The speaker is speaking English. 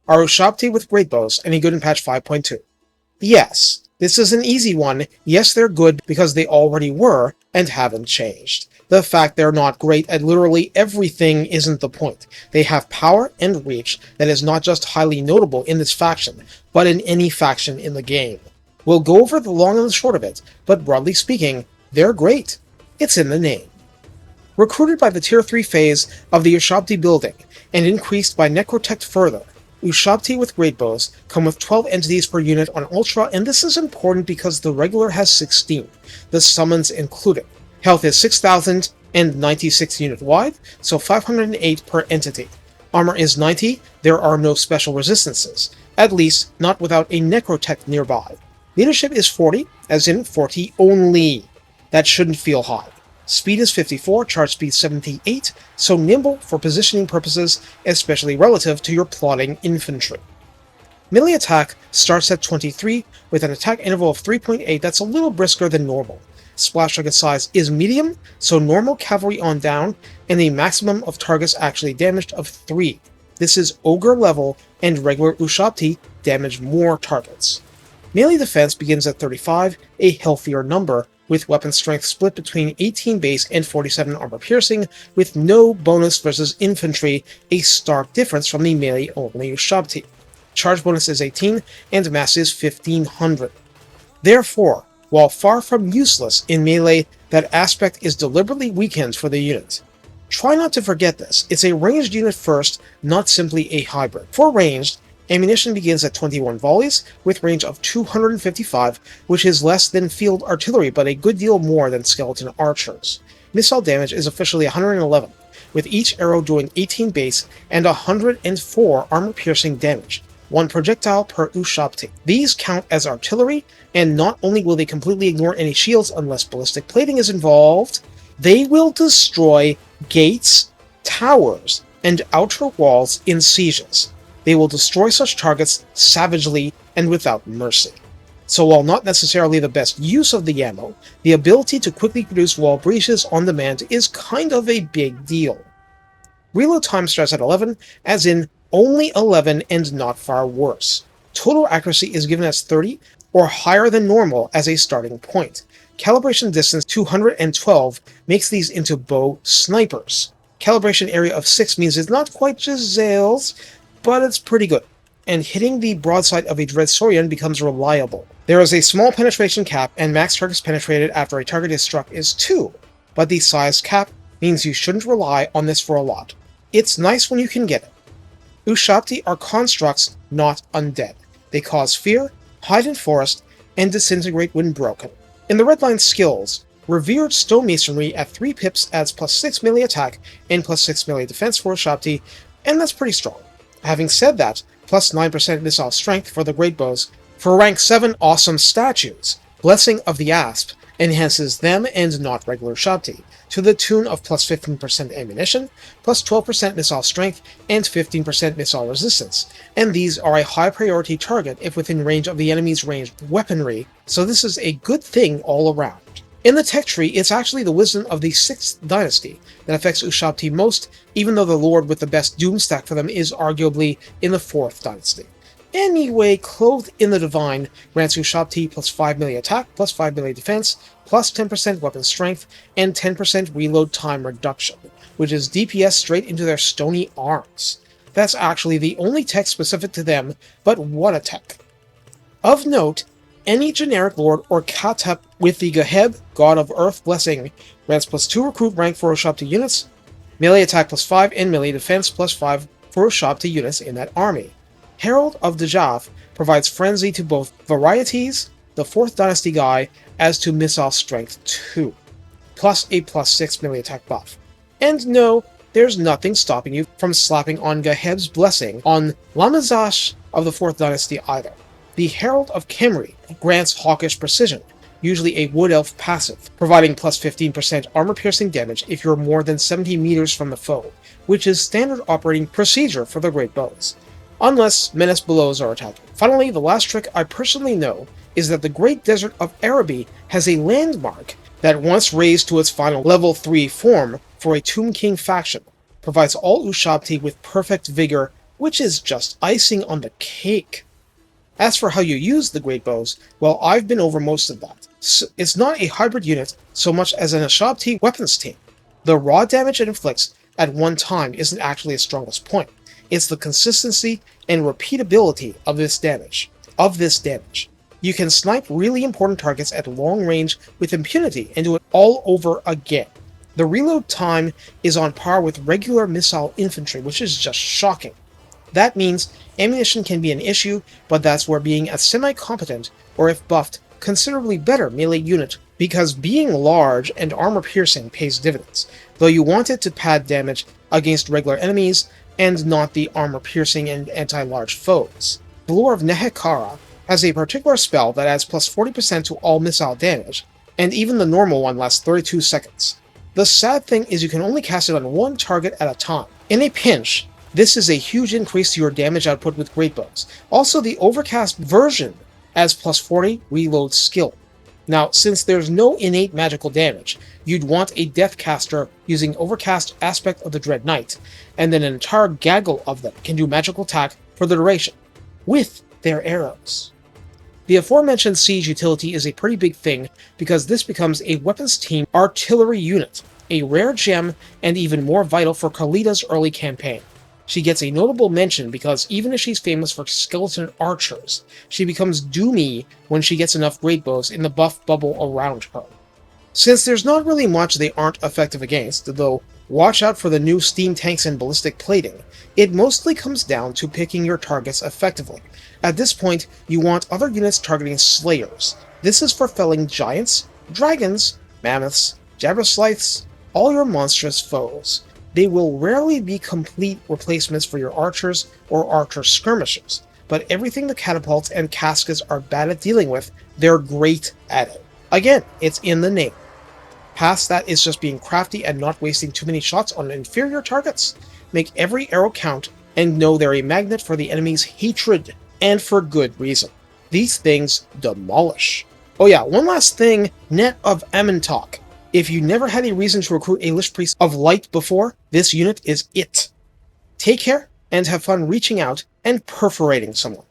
Are Ushabti with great bows any good in patch 5.2? Yes. This is an easy one. Yes, they're good because they already were and haven't changed. The fact they're not great at literally everything isn't the point. They have power and reach that is not just highly notable in this faction, but in any faction in the game. We'll go over the long and the short of it, but broadly speaking, they're great. It's in the name. Recruited by the Tier 3 phase of the Ushabti building, and increased by Necrotect further, Ushabti with great bows come with 12 entities per unit on Ultra, and this is important because the regular has 16, the summons included. Health is 6,096 unit wide, so 508 per entity. Armor is 90, there are no special resistances, at least not without a Necrotect nearby. Leadership is 40, as in 40 only. That shouldn't feel high. Speed is 54, charge speed 78, so nimble for positioning purposes, especially relative to your plodding infantry. Melee attack starts at 23, with an attack interval of 3.8 that's a little brisker than normal. Splash target size is medium, so normal cavalry on down, and a maximum of targets actually damaged of 3. This is Ogre level, and regular Ushabti damage more targets. Melee defense begins at 35, a healthier number, with weapon strength split between 18 base and 47 armor piercing, with no bonus versus infantry, a stark difference from the melee-only Ushabti. Charge bonus is 18, and mass is 1500. Therefore, while far from useless in melee, that aspect is deliberately weakened for the unit. Try not to forget this, it's a ranged unit first, not simply a hybrid. For ranged, ammunition begins at 21 volleys, with range of 255, which is less than field artillery, but a good deal more than skeleton archers. Missile damage is officially 111, with each arrow doing 18 base and 104 armor-piercing damage, 1 projectile per Ushabti. These count as artillery, and not only will they completely ignore any shields unless ballistic plating is involved, they will destroy gates, towers, and outer walls in sieges. They will destroy such targets savagely and without mercy. So while not necessarily the best use of the ammo, the ability to quickly produce wall breaches on demand is kind of a big deal. Reload time starts at 11, as in only 11 and not far worse. Total accuracy is given as 30, or higher than normal as a starting point. Calibration distance 212 makes these into bow snipers. Calibration area of 6 means it's not quite Giselle's, but it's pretty good, and hitting the broadside of a Dreadsorian becomes reliable. There is a small penetration cap, and max targets penetrated after a target is struck is 2, but the size cap means you shouldn't rely on this for a lot. It's nice when you can get it. Ushabti are constructs, not undead. They cause fear, hide in forest, and disintegrate when broken. In the redline skills, Revered Stonemasonry at 3 pips adds plus 6 melee attack and plus 6 melee defense for Ushabti, and that's pretty strong. Having said that, plus 9% missile strength for the great bows. For rank 7 awesome statues, Blessing of the Asp enhances them and not regular Ushabti, to the tune of plus 15% ammunition, plus 12% missile strength, and 15% missile resistance, and these are a high priority target if within range of the enemy's ranged weaponry, so this is a good thing all around. In the tech tree, it's actually the wisdom of the 6th dynasty that affects Ushabti most, even though the lord with the best doom stack for them is arguably in the 4th dynasty. Anyway, Clothed in the Divine grants Ushabti plus 5 melee attack, plus 5 melee defense, plus 10% weapon strength, and 10% reload time reduction, which is DPS straight into their stony arms. That's actually the only tech specific to them, but what a tech. Of note, any generic lord or katep with the Geheb, God of Earth Blessing, grants plus 2 recruit rank for Ushabti units, melee attack plus 5, and melee defense plus 5 for Ushabti units in that army. Herald of Dejaf provides frenzy to both varieties, the 4th dynasty guy, as to missile strength 2, plus a plus 6 melee attack buff. And no, there's nothing stopping you from slapping on Geheb's Blessing on Lamazash of the 4th dynasty either. The Herald of Khemri grants hawkish precision, usually a wood elf passive, providing plus 15% armor-piercing damage if you're more than 70 meters from the foe, which is standard operating procedure for the great bows, unless menace belows are attacking. Finally, the last trick I personally know is that the Great Desert of Araby has a landmark that, once raised to its final level 3 form for a Tomb King faction, provides all Ushabti with perfect vigor which is just icing on the cake. As for how you use the great bows, well, I've been over most of that. So it's not a hybrid unit so much as an Ushabti weapons team. The raw damage it inflicts at one time isn't actually its strongest point. It's the consistency and repeatability of this damage. You can snipe really important targets at long range with impunity and do it all over again. The reload time is on par with regular missile infantry, which is just shocking. That means ammunition can be an issue, but that's where being a semi-competent, or if buffed, considerably better melee unit, because being large and armor-piercing pays dividends, though you want it to pad damage against regular enemies, and not the armor-piercing and anti-large foes. The Lore of Nehekara has a particular spell that adds plus 40% to all missile damage, and even the normal one lasts 32 seconds. The sad thing is you can only cast it on one target at a time. In a pinch, this is a huge increase to your damage output with great bows. Also, the Overcast version adds plus 40 reload skill. Now, since there's no innate magical damage, you'd want a Deathcaster using Overcast Aspect of the Dread Knight, and then an entire gaggle of them can do magical attack for the duration, with their arrows. The aforementioned siege utility is a pretty big thing because this becomes a weapons team artillery unit, a rare gem and even more vital for Khalidah's early campaign. She gets a notable mention because even if she's famous for skeleton archers, she becomes doomy when she gets enough great bows in the buff bubble around her. Since there's not really much they aren't effective against, though watch out for the new steam tanks and ballistic plating, it mostly comes down to picking your targets effectively. At this point, you want other units targeting slayers. This is for felling giants, dragons, mammoths, jabberslyths, all your monstrous foes. They will rarely be complete replacements for your archers or archer skirmishers, but everything the catapults and caskets are bad at dealing with, they're great at it. Again, it's in the name. Past that is just being crafty and not wasting too many shots on inferior targets. Make every arrow count and know they're a magnet for the enemy's hatred, and for good reason. These things demolish. Oh yeah, one last thing, Net of Amentok. If you never had a reason to recruit a Lich Priest of Light before, this unit is it. Take care, and have fun reaching out and perforating someone.